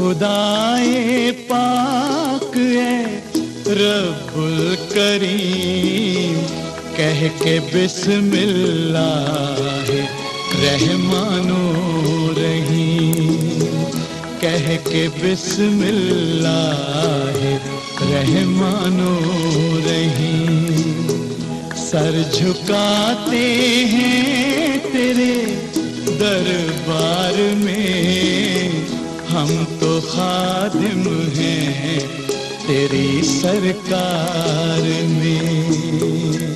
खुदाए पाक ए रब्बुल करीम कह के बिस्मिल्लाह रहमानो रहीम कह के बिस्मिल्लाह रहमानो रहीम सर झुकाते हैं तेरे दरबार में हम तो खादिम हैं तेरी सरकार में।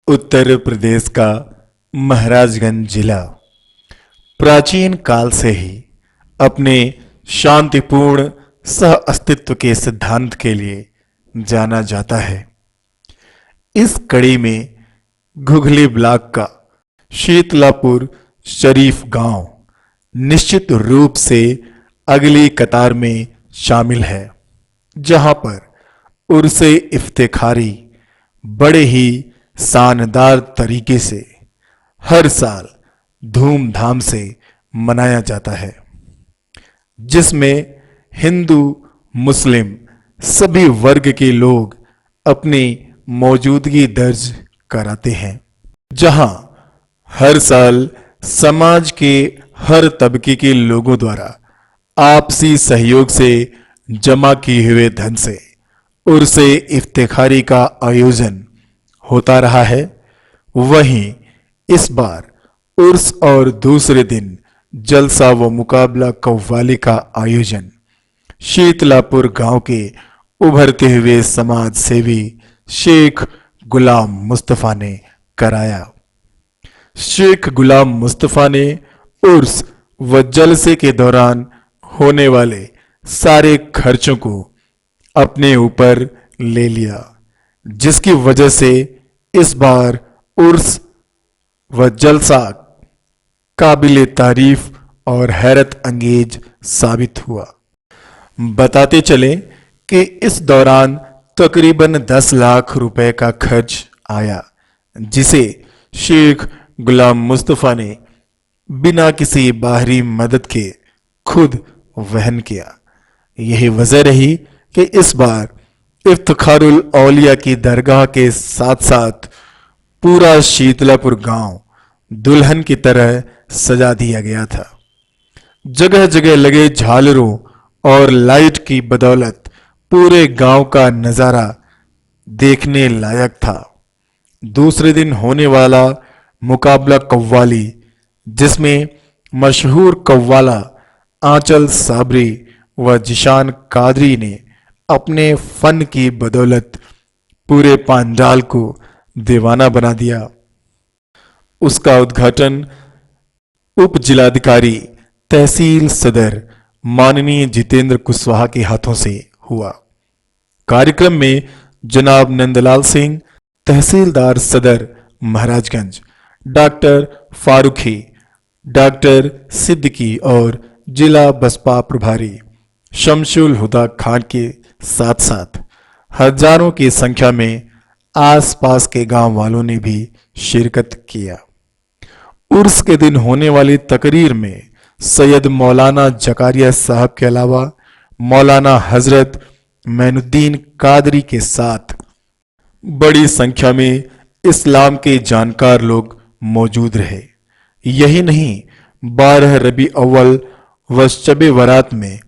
उत्तर प्रदेश का महाराजगंज जिला प्राचीन काल से ही अपने शांतिपूर्ण सह अस्तित्व के सिद्धांत के लिए जाना जाता है। इस कड़ी में घुघली ब्लॉक का शीतलापुर शरीफ गांव निश्चित रूप से अगली कतार में शामिल है, जहां पर उर्से इफ्तिखारी बड़े ही शानदार तरीके से हर साल धूमधाम से मनाया जाता है, जिसमें हिंदू मुस्लिम सभी वर्ग के लोग अपनी मौजूदगी दर्ज कराते हैं। जहां हर साल समाज के हर तबके के लोगों द्वारा आपसी सहयोग से जमा किए हुए धन से उर्से इफ्तिखारी का आयोजन होता रहा है। वहीं इस बार उर्स और दूसरे दिन जलसा व मुकाबला कव्वाली का आयोजन शीतलापुर गांव के उभरते हुए समाज सेवी शेख गुलाम मुस्तफा ने कराया। शेख गुलाम मुस्तफा ने उर्स व जलसे के दौरान होने वाले सारे खर्चों को अपने ऊपर ले लिया, जिसकी वजह से इस बार उर्स व जलसा काबिले तारीफ और हैरत अंगेज साबित हुआ। बताते चले कि इस दौरान तकरीबन 10 लाख रुपए का खर्च आया, जिसे शेख गुलाम मुस्तफा ने बिना किसी बाहरी मदद के खुद वहन किया। यही वजह रही कि इस बार इफ्तिखारुल औलिया की दरगाह के साथ साथ पूरा शीतलापुर गांव दुल्हन की तरह सजा दिया गया था। जगह जगह लगे झालरों और लाइट की बदौलत पूरे गांव का नजारा देखने लायक था। दूसरे दिन होने वाला मुकाबला कव्वाली, जिसमें मशहूर कव्वाला आंचल साबरी व जिशान कादरी ने अपने फन की बदौलत पूरे पांडाल को दीवाना बना दिया। उसका उद्घाटन उप जिलाधिकारी तहसील सदर माननीय जितेंद्र कुशवाहा के हाथों से हुआ। कार्यक्रम में जनाब नंदलाल सिंह, तहसीलदार सदर महाराजगंज, डॉक्टर फारूकी, डॉक्टर सिद्दीकी और जिला बसपा प्रभारी शमशुल हुदा खान के साथ साथ हजारों की संख्या में आसपास के गांव वालों ने भी शिरकत किया। उर्स के दिन होने वाली तकरीर में सैयद मौलाना जकारिया साहब के अलावा मौलाना हजरत मैनुद्दीन कादरी के साथ बड़ी संख्या में इस्लाम के जानकार लोग मौजूद रहे। यही नहीं, 12 रबी अव्वल व शब बारात में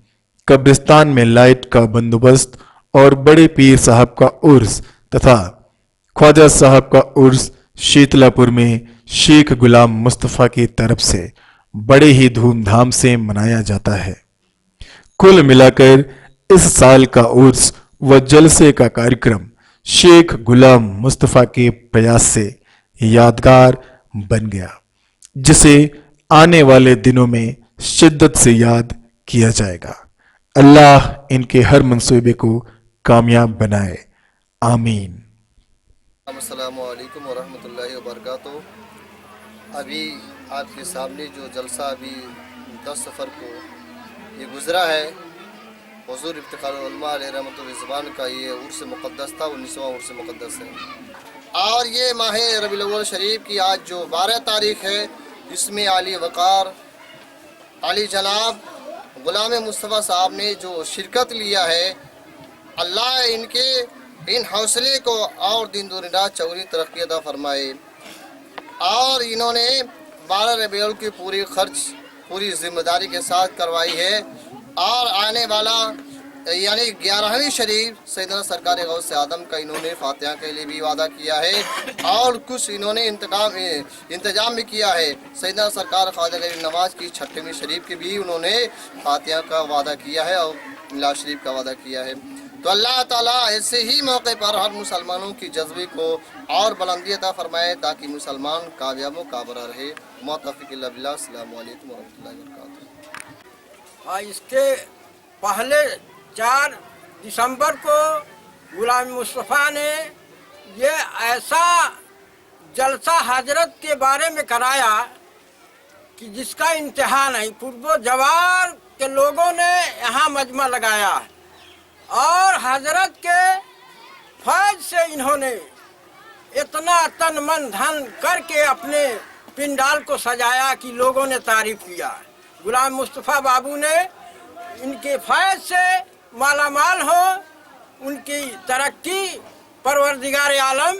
कब्रिस्तान में लाइट का बंदोबस्त और बड़े पीर साहब का उर्स तथा ख्वाजा साहब का उर्स शीतलापुर में शेख गुलाम मुस्तफ़ा की तरफ से बड़े ही धूमधाम से मनाया जाता है। कुल मिलाकर इस साल का उर्स व जलसे का कार्यक्रम शेख गुलाम मुस्तफ़ा के प्रयास से यादगार बन गया, जिसे आने वाले दिनों में शिद्दत से याद किया जाएगा। अल्लाह इनके हर मंसूबे को कामयाब बनाए, आमीन। अस्सलामु अलैकुम वरहमतुल्लाहि वबरकातुहू। अभी आपके सामने जो जलसा अभी 10 सफ़र को ये गुज़रा है, हुज़ूर इफ्तिखारुल उलमा अलैहि रहमतुल ज़बान का ये उर्स मुक़द्दस था, 19वां उर्स मुक़द्दस है। और ये माह रबीउल अव्वल शरीफ की आज जो 12 तारीख़ है, इसमें आली वक़ार आली जनाब ग़ुलाम मुस्तफ़ा साहब ने जो शिरकत लिया है, अल्लाह इनके इन हौसले को और दिन दुनिया चौरी तरक्की अता फरमाए। और इन्होंने 12 रबीउल की पूरी खर्च पूरी जिम्मेदारी के साथ करवाई है। और आने वाला यानी 11वीं शरीफ सैयदना सरकार गौस आदम का इन्होंने फातिहा के लिए भी वादा किया है, और कुछ इन्होंने इंतजाम भी किया है। सैयदना सरकार ख्वाजा गरीब नवाज की 6वीं शरीफ की भी उन्होंने फातिहा का वादा किया है और मिलाद शरीफ का वादा किया है। तो अल्लाह ताला ऐसे ही मौके पर हर मुसलमानों की जज्बे को और बुलंदी अता फरमाए, ताकि मुसलमान कामयाब व काबरा रहे। मौतफ़िक़ इल्ला बिल्लाह। अस्सलामु अलैकुम वरहमतुल्लाहि वबरकातुहू। और इसके पहले 4 दिसंबर को गुलाम मुस्तफ़ा ने ये ऐसा जलसा हजरत के बारे में कराया कि जिसका इंतहा नहीं। पूर्व जवार के लोगों ने यहाँ मजमा लगाया और हजरत के फैज से इन्होंने इतना तन मन धन करके अपने पिंडाल को सजाया कि लोगों ने तारीफ किया। गुलाम मुस्तफ़ा बाबू ने इनके फैज से मालामाल हो, उनकी तरक्की परवरदिगार आलम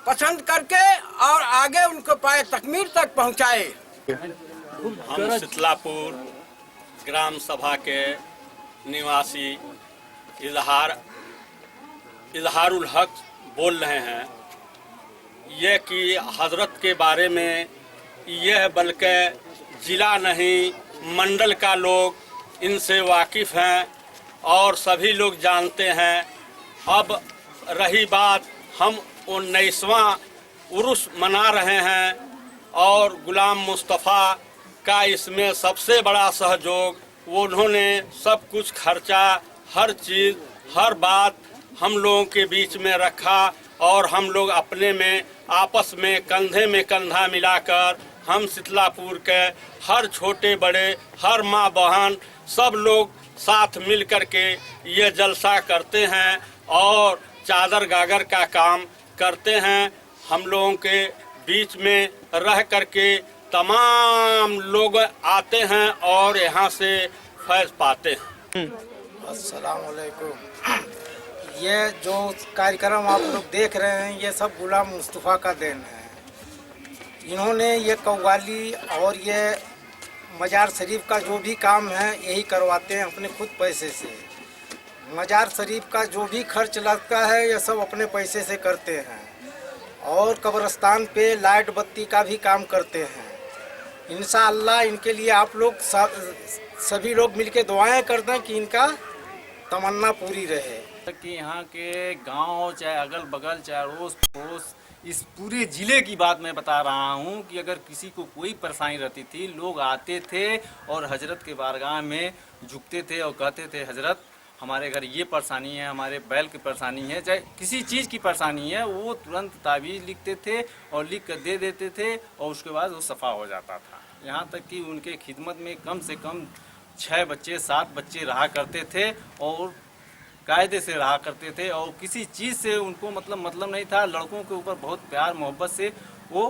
पसंद करके और आगे उनको पाए तकमील तक पहुँचाए। हम शीतलापुर ग्राम सभा के निवासी इजहारुल हक बोल रहे हैं। ये कि हजरत के बारे में यह बल्कि ज़िला नहीं मंडल का लोग इनसे वाकिफ़ हैं और सभी लोग जानते हैं। अब रही बात, हम 19वां उर्स मना रहे हैं और गुलाम मुस्तफ़ा का इसमें सबसे बड़ा सहयोग, वो उन्होंने सब कुछ खर्चा, हर चीज़, हर बात हम लोगों के बीच में रखा और हम लोग अपने में आपस में कंधे में कंधा मिलाकर हम शीतलापुर के हर छोटे बड़े, हर माँ बहन सब लोग साथ मिल कर के ये जलसा करते हैं और चादर गागर का काम करते हैं। हम लोगों के बीच में रह कर के तमाम लोग आते हैं और यहाँ से फैज़ पाते हैं। अस्सलाम वालेकुम। ये जो कार्यक्रम आप लोग देख रहे हैं, ये सब गुलाम मुस्तफ़ा का देन है। इन्होंने ये कव्वाली और ये मजार शरीफ का जो भी काम है यही करवाते हैं अपने खुद पैसे से। मजार शरीफ का जो भी खर्च लगता है ये सब अपने पैसे से करते हैं और कब्रिस्तान पे लाइट बत्ती का भी काम करते हैं। इंशाअल्लाह इनके लिए आप लोग सभी लोग मिलके दुआएं करते हैं कि इनका तमन्ना पूरी रहे। कि यहाँ के गांव चाहे अगल बगल चाहे अड़ोस पड़ोस, इस पूरे ज़िले की बात मैं बता रहा हूँ कि अगर किसी को कोई परेशानी रहती थी, लोग आते थे और हजरत के बारगाह में झुकते थे और कहते थे हजरत हमारे घर ये परेशानी है, हमारे बैल की परेशानी है, चाहे किसी चीज़ की परेशानी है, वो तुरंत तावीज़ लिखते थे और लिख कर दे देते थे और उसके बाद वो सफ़ा हो जाता था। यहाँ तक कि उनके खिदमत में कम से कम 6 बच्चे 7 बच्चे रहा करते थे और कायदे से रहा करते थे और किसी चीज़ से उनको मतलब नहीं था। लड़कों के ऊपर बहुत प्यार मोहब्बत से वो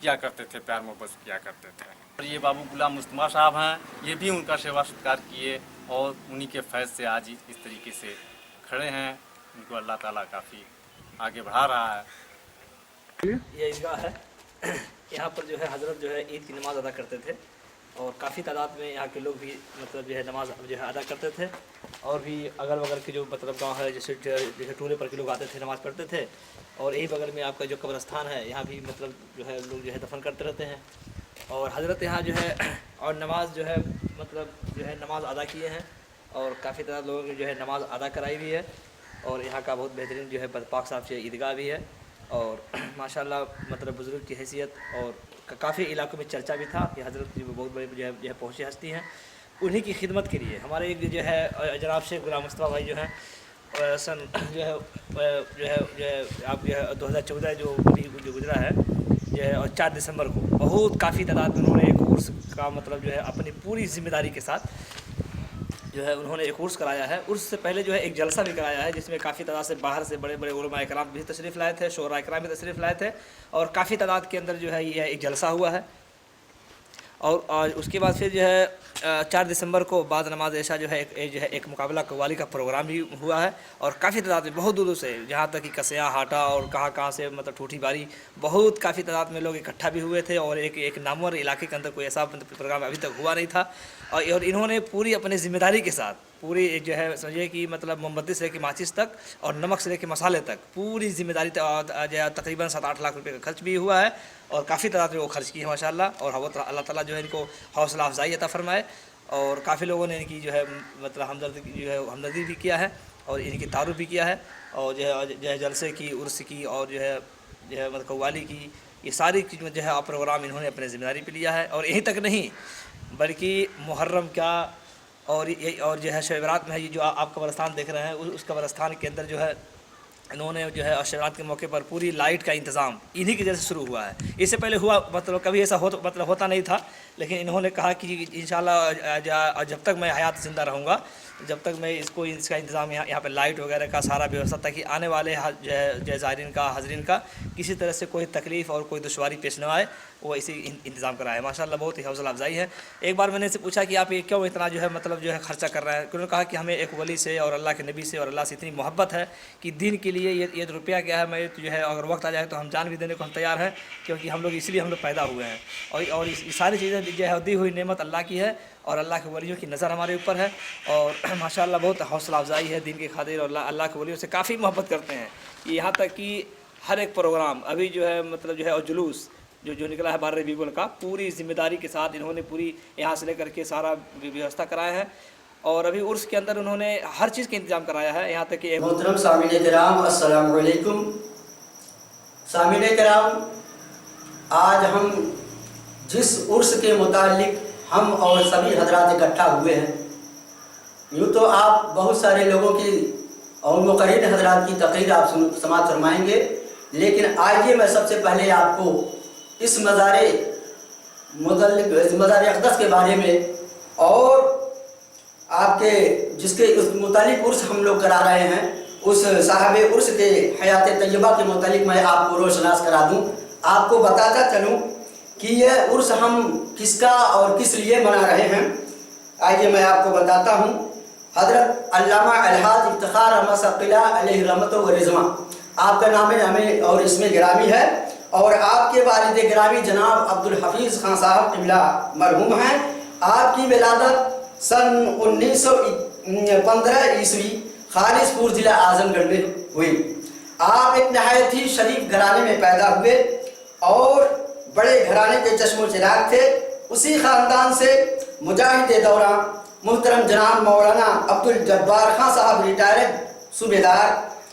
किया करते थे, प्यार मोहब्बत से किया करते थे। और ये बाबू गुलाम मुस्तफ़ा साहब हैं, ये भी उनका सेवा सत्कार किए और उन्हीं के फैज़ से आज इस तरीके से खड़े हैं। उनको अल्लाह ताला काफ़ी आगे बढ़ा रहा है। ये ईदगाह है, यहाँ पर जो है हज़रत जो है ईद की नमाज़ अदा करते थे और काफ़ी तादाद में यहाँ के लोग भी मतलब जो है नमाज़ जो है अदा करते थे। और भी अगल बगल के जो मतलब गांव है जैसे टूले पर के लोग आते थे नमाज़ पढ़ते थे। और यही बगल में आपका जो कब्रस्तान है यहाँ भी मतलब जो है लोग जो है दफन करते रहते हैं। और हज़रत यहाँ जो है और नमाज जो है मतलब जो है नमाज अदा किए हैं और काफ़ी तादाद लोगों की जो है नमाज अदा कराई भी है। और यहाँ का बहुत बेहतरीन जो है पाक साहब से ईदगाह भी है। और माशाल्लाह मतलब बुज़ुर्ग की हैसियत और काफ़ी इलाकों में चर्चा भी था कि हज़रत जी बहुत बड़े जो है पहुँची हस्ती हैं। उन्हीं की खिदमत के लिए हमारे एक जो है जनाब शेख गुलाम मुस्तफ़ा भाई जो हैं सन जो है आप जो है 2014 जो गुजरा है जो है और 4 दिसंबर को बहुत काफ़ी तादाद में उन्होंने एक उर्स का मतलब जो है अपनी पूरी ज़िम्मेदारी के साथ जो है उन्होंने एक उर्स कराया है। उर्स से पहले जो है एक जलसा भी कराया है जिसमें काफ़ी तादाद से बाहर से बड़े बड़े उलमा इकराम भी तशरीफ़ लाए थे, शोरा इकराम भी तशरीफ़ लाए थे और काफ़ी तादाद के अंदर जो है ये एक जलसा हुआ है। और उसके बाद फिर जो है 4 दिसंबर को बाद नमाज ऐशा जो है एक मुकाबला कव्वाली का प्रोग्राम भी हुआ है। और काफ़ी तादाद में बहुत दूर से जहाँ तक कि कसिया हाटा और कहाँ से मतलब ठूठी बारी बहुत काफ़ी तादाद में लोग इकट्ठा भी हुए थे। और एक नामवर इलाके के अंदर कोई ऐसा प्रोग्राम अभी तक हुआ नहीं था। और इन्होंने पूरी अपनी ज़िम्मेदारी के साथ पूरी जो है समझिए कि मतलब मोमबत्ती से लेकर माचिस तक और नमक से लेकर मसाले तक पूरी ज़िम्मेदारी तकरीबन 7-8 लाख रुपए का खर्च भी हुआ है और काफ़ी तादाद में वो खर्च की है माशाल्लाह। और अल्लाह ताला जो है इनको हौसला अफजाई अता फरमाए। और काफ़ी लोगों ने इनकी जो है मतलब हमदर्दी भी किया है और इनकी तारुफ भी किया है। और जो है जलसे की उर्स की और जो है मतलब कव्वाली की ये सारी चीज़ जो है प्रोग्राम इन्होंने अपने ज़िम्मेदारी पे लिया है। और यहीं तक नहीं बल्कि मुहर्रम क्या और जो है शब बरात में है ये जो आप कब्रस्तान देख रहे हैं उस कब्रस्तान के अंदर जो है इन्होंने जो है शब बरात के मौके पर पूरी लाइट का इंतज़ाम इन्हीं की वजह से शुरू हुआ है। इससे पहले हुआ मतलब कभी ऐसा होता नहीं था। लेकिन इन्होंने कहा कि इंशाल्लाह जब तक मैं हयात ज़िंदा रहूँगा जब तक मैं इसका इंतज़ाम यहाँ पे लाइट वगैरह का सारा व्यवस्था ताकि आने वाले ज़ायरीन का हाज़रीन का किसी तरह से कोई तकलीफ़ और कोई दुश्वारी पेश न आए वो इसी इंतज़ाम कराए। माशाल्लाह बहुत ही हौसला अफजाई है। एक बार मैंने इनसे पूछा कि आप ये क्यों इतना जो है मतलब जो है ख़र्चा कर रहे हैं। उन्होंने कहा कि हमें एक वली से और अल्लाह के नबी से और अल्लाह से इतनी मोहब्बत है कि दीन के लिए ये रुपया क्या है मैं जो है अगर वक्त आ जाए तो हम जान भी देने को हम तैयार हैं क्योंकि हम लोग इसलिए हम लोग पैदा हुए हैं। और ये सारी चीज़ें जो है दी हुई नेमत अल्लाह की है और अल्लाह के वलियों की नज़र हमारे ऊपर है। और माशाल्लाह बहुत हौसला अफजाई है दीन के खातिर और अल्लाह के वलियों से काफ़ी मोहब्बत करते हैं। यहाँ तक कि हर एक प्रोग्राम अभी जो है मतलब जो है और जुलूस जो निकला है 12 रबीउल का पूरी ज़िम्मेदारी के साथ इन्होंने पूरी यहाँ से लेकर के सारा व्यवस्था कराया है। और अभी उर्स के अंदर उन्होंने हर चीज़ का इंतज़ाम कराया है। यहाँ तक कि मोहतरम सामीन किराम अस्सलाम वालेकुम। सामीन किराम आज हम जिस उर्स के मुतालिक हम और सभी हजरात इकट्ठा हुए हैं यूँ तो आप बहुत सारे लोगों की और मुक़र्रिर हजरात की तकरीर आप समाअत फरमाएंगे। लेकिन आइए मैं सबसे पहले आपको इस मज़ार अक़दस के बारे में और आपके जिसके उस मुतालिक उर्स हम लोग करा रहे हैं उस साहब उर्स के हयात तय्यबा के मुतालिक मैं आपको रोशनास करा दूं। आपको बताता चलूं कि यह उर्स हम किसका और किस लिए मना रहे हैं। आइए मैं आपको बताता हूं। हज़रत अल्लामा अलहाज इफ्तिखार अहमद सक़िला अलैहि रहमत व रिज़वा आपका नाम हमें और इसमें गिरामी है और आपके वालिद गिरामी जनाब अब्दुल हफीज़ खान साहब क़िबला मरहूम हैं। आपकी विलादत सन 1915 ईस्वी खालिसपुर ज़िला आज़मगढ़ में हुई। आप एक नहायत ही शरीफ घराने में पैदा हुए और बड़े घराने के चश्मो चिराग थे। उसी ख़ानदान से मुजाहिद दौरा मुहतरम जनाब मौलाना अब्दुल जब्बार खान साहब रिटायर्ड सूबेदार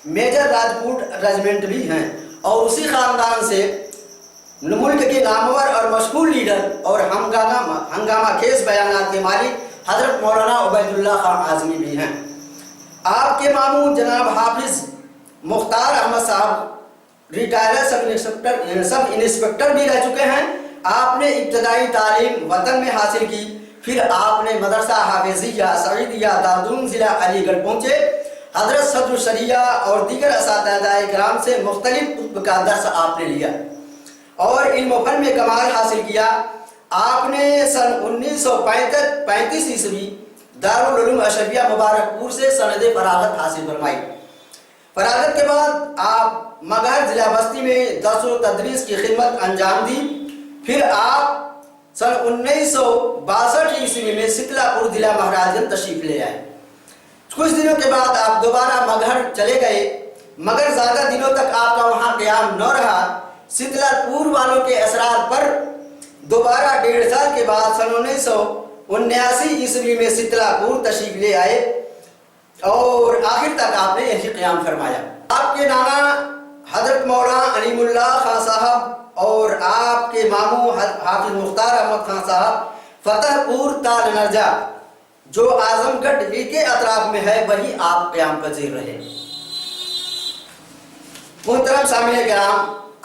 मेजर राजपूत रेजिमेंट भी हैं और उसी ख़ानदान से मुल्क के नामवर और मशहूर लीडर और हंगामा खेज बयानात के मालिक हज़रत मौलाना उबैदुल्लाह खान आज़मी भी हैं। आपके मामू जनाब हाफिज़ मुख्तार अहमद साहब रिटायर्ड सब इंस्पेक्टर भी रह चुके हैं। आपने इब्तदाई तालीम वतन में हासिल की, फिर आपने मदरसा हाफिज़िया सईदिया दारुल ज़िला अलीगढ़ पहुँचे। हज़रत सदर शरिया और दीगर असातिज़ाए किराम से मुख्तलिफ का दर्स आपने लिया और इल्म फन में कमाल हासिल किया। आपने सन 1935 ईस्वी दारुल उलूम अशरफिया मुबारकपुर से सनद फरागत हासिल फरमाई। फरागत के बाद आप मगहर जिला बस्ती में दर्स व तदरीस की खिदमत अंजाम दी। फिर आप सन 1962 ईस्वी में शीतलापुर जिला महाराजगंज तशरीफ ले आए। कुछ दिनों के बाद आप दोबारा मगहर चले गए, मगर ज़्यादा दिनों तक आपका वहाँ क़याम न रहा। शीतलापुर वालों के असरार पर दोबारा 1.5 साल के बाद सन 1979 ईस्वी में शीतलापुर तशरीफ ले आए और आखिर तक आपने यही क़याम फरमाया। आपके नाना हजरत मौलाना अलीमुल्लाह खान साहब और आपके मामू हाफिज मुख्तार अहमद खान साहब फतेहपुर ताल नरजा जो आजमगढ़ ही के अतराफ में है, वही आप क़याम पजीर रहे। मुहतरम सामने किराम,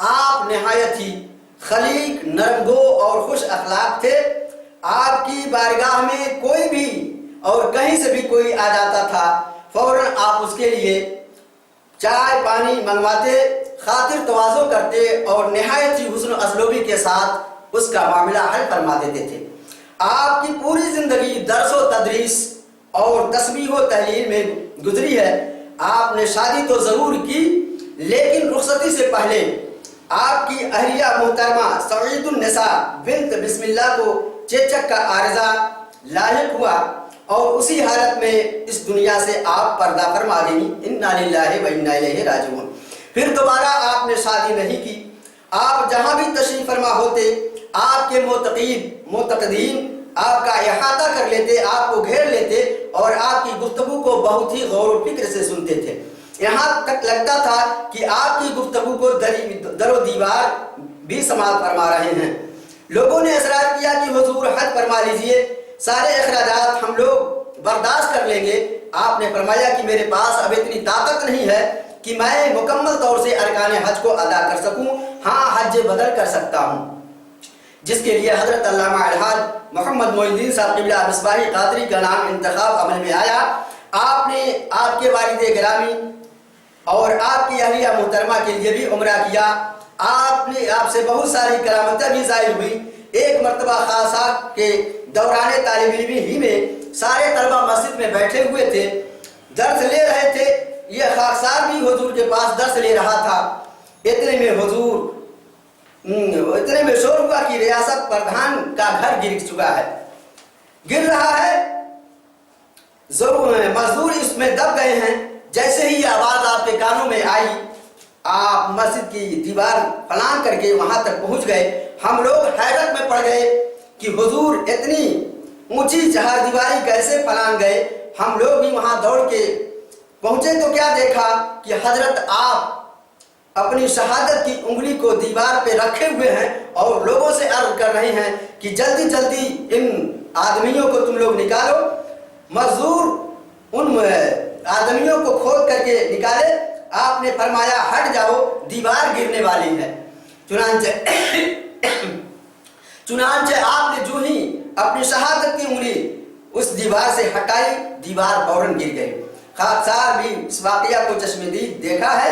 आप निहायत ही खलीक, नरमगो और खुश अखलाक थे। आपकी बारगाह में कोई भी और कहीं से भी कोई आ जाता था, फौरन आप उसके लिए चाय पानी मंगवाते, खातिर तवाज़ो करते और निहायत ही हुस्न असलोबी के साथ उसका मामला हल फरमा देते थे। आपकी पूरी जिंदगी दर्स व तदरीस और तस्बीह व तहलील में गुजरी है। आपने शादी तो ज़रूर की, लेकिन रुखसती से पहले आपकी अहलिया मोहतरमा सईदुन्निसा बिन्त बिस्मिल्लाह को चेचक का आर्जा लाहिक हुआ और उसी हालत में इस दुनिया से आप पर्दा फरमा गई। इन्ना लिल्लाहि व इन्ना इलैहि राजिऊन। फिर दोबारा आपने शादी नहीं की। आप जहाँ भी तशरीफ फरमा होते, आपके मोतकदीन आपका इहाता कर लेते, आपको घेर लेते और आपकी गुफ्तगू को बहुत ही गौर फिक्र से सुनते थे। यहाँ तक लगता था कि आपकी गुफ्तगू को दरो दीवार भी समाप्त फरमा रहे हैं। लोगों ने इसरार किया कि हुजूर हज फरमा लीजिए, सारे अखराजात हम लोग बर्दाश्त कर लेंगे। आपने फरमाया कि मेरे पास अब इतनी ताकत नहीं है कि मैं मुकम्मल तौर से अरकान हज को अदा कर सकूं। हाँ, हज बदल कर सकता हूँ, जिसके लिए हजरत अल्लामा अलहाज मोहम्मद मोइनुद्दीन साहब क़िबला मिसबाही क़ादरी का नाम इंतखाब अमल में आया। आपने आपके वालिद गिरामी और आपकी अहलिया मोहतरमा के लिए भी उम्रा किया। आपसे बहुत सारी करामतें भी ज़ाहिर हुई। एक मरतबा खासा के दौरान तालिब इल्मी ही में सारे तलबा मस्जिद में बैठे हुए थे, दर्स ले रहे थे। ये खाकसार भी हुजूर के पास दर्स ले रहा था। इतने में शोर हुआ कि रियासत प्रधान का घर गिर रहा है, मजदूर इसमें दब गए हैं। जैसे ही आवाज आपके कानों में आई, आप मस्जिद की दीवार फलांग करके वहां तक पहुंच गए। हम लोग हैरत में पड़ गए कि हुजूर इतनी ऊंची चार दीवारी कैसे फलांग गए। हम लोग भी वहां दौड़ के पहुंचे तो क्या देखा कि हजरत आप अपनी शहादत की उंगली को दीवार पे रखे हुए हैं और लोगों से अर्ज कर रहे हैं कि जल्दी जल्दी इन आदमियों को तुम लोग निकालो। मजदूर उन आदमियों को खोद करके निकाले। आपने फरमाया हट जाओ, दीवार गिरने वाली है। चुनांचे आपने जो ही अपनी शहादत की उंगली उस दीवार से हटाई, दीवार फौरन गिर गई। खाकसार भी इस वाकया को चश्मदीद देखा है।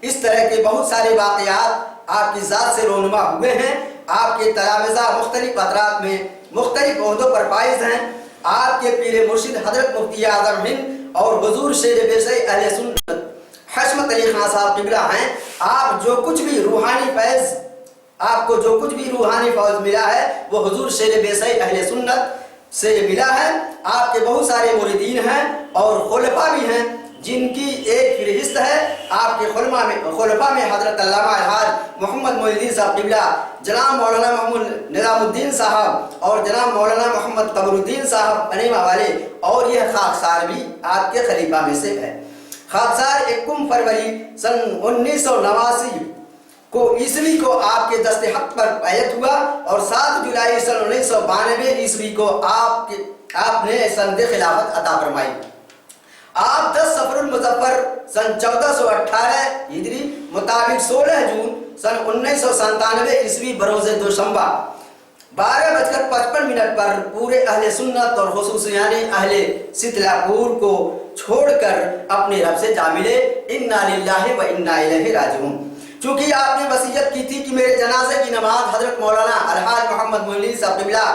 इस तरह के बहुत सारे वाकयात आपकी ज़ात से रोनुमा हुए हैं। आपके तलामिज़ा मुख्तलिफ अतराफ में मुख्तलिफ ओहदों पर फाइज हैं। आपके पीर मुर्शिद हजरत मुफ्ती आज़म हिंद और हुजूर शेर बेशई अहले सुन्नत हशमत अली खान साहब क़िबला हैं। आप जो कुछ भी रूहानी फैज़ आपको जो कुछ भी रूहानी फौज मिला है वो हुजूर शेर बेशई अहले सुन्नत से मिला है। आपके बहुत सारे मुरीदीन हैं और खुलफा भी हैं, जिनकी एक फहरिस्त है। आपके खुलफा में हजरत अल्लामा अलहाज मोहम्मद मोइनुद्दीन साहब क़िबला, जनाब मौलाना मोहम्मद निज़ामुद्दीन साहब और जनाब मौलाना मोहम्मद कमरुद्दीन साहब बनेमा वाले, और यह खाकसार भी आपके खलीफा में से है। खाकसार 1 फरवरी सन 1989 को ईस्वी को आपके दस्ते हक पर बैत हुआ और 7 जुलाई सन 1992 ईस्वी को आपने संदे खिलाफत अता फरमाई। आप 10 सफरुल मुज़फ़्फ़र सन 1418 हिजरी मुताबिक 16 जून सन 1997 ईस्वी बरोज़ दोशंबा 12:55 पर पूरे अहले सुन्नत और खुसूसियान अहले शीतलापुर को छोड़कर अपने रब से जा मिले। इन्ना लिल्लाहि व इन्ना इलैहि राजिऊन। चूँकि आपने वसीयत की थी कि मेरे जनाजे की नमाज हजरत मौलाना अलहाज मोहम्मद मोइनुद्दीन साहब क़िबला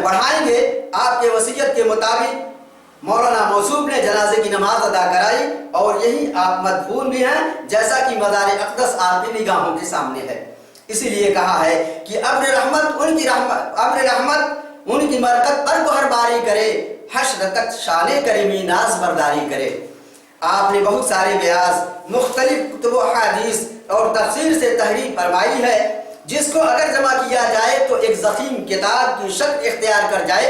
पढ़ाएंगे, आपके वसीयत के मुताबिक मौलाना मौसूफ ने जनाजे की नमाज अदा कराई और यही आप मदफून भी हैं, जैसा कि मज़ार अक़दस आपकी निगाहों के सामने है। इसीलिए कहा है कि अब्र रहमत उनकी बरकत पर को हर बारी करे, हश्र तक शाने करीमी नाज बरदारी करे। आपने बहुत सारे बयास मुख्तलिफ कुतुब हदीस और तफसीर से तहरीर फरमाई है, जिसको अगर जमा किया जाए तो एक ज़ख़ीम किताब की शक्ल इख्तियार कर जाए।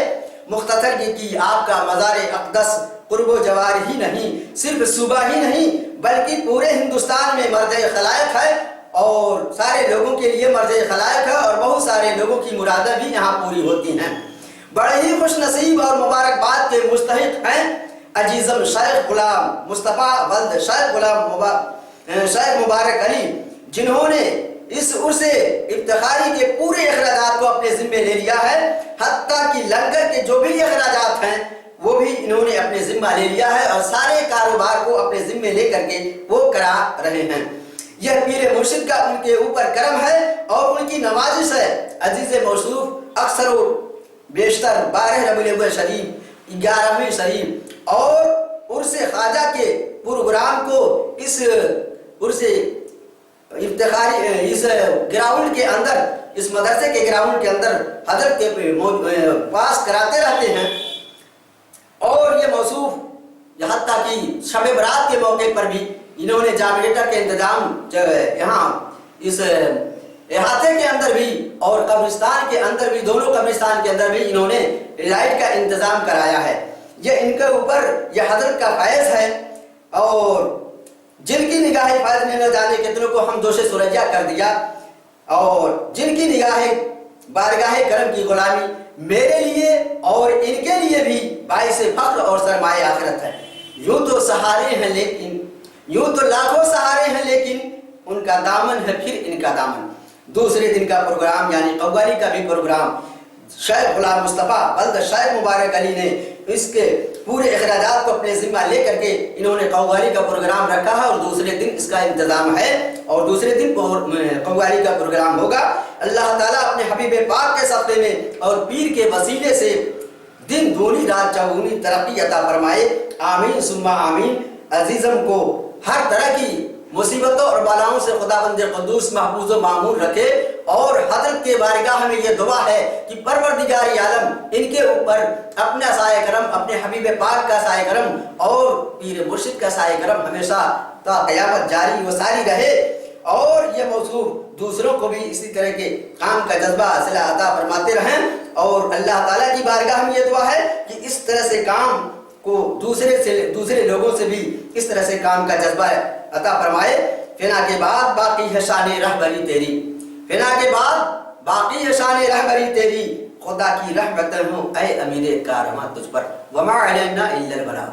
मुख्तसर ये कि आपका मज़ार अक़दस क़ुर्ब जवार ही नहीं, सिर्फ सूबा ही नहीं, बल्कि पूरे हिंदुस्तान में मर्ज़ खलाइक़ है और सारे लोगों के लिए मर्ज़ खलाइक़ है और बहुत सारे लोगों की मुरादें भी यहाँ पूरी होती हैं। बड़े ही खुश नसीब और मुबारकबाद के मुस्तहिक़ हैं अजीज़म शेख गुलाम मुस्तफ़ा वल्द शेख मुबारक अली, जिन्होंने इस उर्से इफ्तिखारी के पूरे अखराजात को अपने ज़िम्मे ले लिया है। हत्ता कि लंगर के जो भी अखराजात हैं वो भी इन्होंने अपने ज़िम्मा ले लिया है और सारे कारोबार को अपने ज़िम्मे ले करके वो करा रहे हैं। यह पीर मुर्शिद का उनके ऊपर करम है और उनकी नवाजिश है। अजीज़ मौसूफ अक्सर बेशतर 12 रबीउल अव्वल शरीफ, 11वीं शरीफ और उर्से ख्वाजा के प्रोग्राम को इस उर्से इफ्तिखारी इस ग्राउंड के अंदर, इस मदरसे के ग्राउंड के अंदर हजरत के पास कराते रहते हैं। और ये मौसूफ यहाँ तक कि शब बरात के मौके पर भी इन्होंने जनरेटर के इंतजाम यहाँ इस इहाते के अंदर भी और कब्रिस्तान के अंदर भी, दोनों कब्रिस्तान के अंदर भी इन्होंने लाइट का इंतजाम कराया है। ये इनके ऊपर यह हजरत का फैज़ है और जिनकी निगाह फैज़ ने न जाने कितनों को हम दोषे सुरैया कर दिया और जिनकी निगाह बारगाह करम की गुलामी मेरे लिए और इनके लिए भी बाइस फख्र और सरमाए आखिरत है। यूं तो सहारे हैं लेकिन, यूं तो लाखों सहारे हैं लेकिन उनका दामन है फिर इनका दामन। दूसरे दिन का प्रोग्राम यानी कव्वाली का भी प्रोग्राम शेख गुलाम मुस्तफ़ा वल्द शेख मुबारक अली ने इसके पूरे अखराजात को अपने ज़िम्मा ले करके इन्होंने कव्वाली का प्रोग्राम रखा है और दूसरे दिन इसका इंतज़ाम है और दूसरे दिन कव्वाली का प्रोग्राम होगा। अल्लाह ताला अपने हबीब पाक के सफ़े में और पीर के वसीले से दिन दूनी रात चौगुनी तरक्की अता फरमाए। आमीन सुम्मा आमीन। अजीज़म को हर तरह की मुसीबतों और बलाओं से खुदाबंद क़ुद्दूस महफूज़ व मामून रखे और हज़रत के बारगाह में ये दुआ है कि परवरदिगार आलम इनके ऊपर अपना साए करम, अपने हबीब पाक का साए करम और पीर मुर्शिद का साए करम हमेशा ता क़यामत जारी व सारी रहे और ये मौसूफ दूसरों को भी इसी तरह के काम का जज्बा सिला अता फरमाते रहें। और अल्लाह ताला की बारगाह में ये दुआ है कि इस तरह से काम को दूसरे लोगों से भी इस तरह से काम का जज्बा अता फरमाए। फिना के बाद बाकी है शान रहबरी तेरी, फिना के बाद बाकी है शान रहबरी तेरी, खुदा की रहमत हो ऐ अमीर कारवां तुझ पर, वमा अलैना इल्लल बलाग।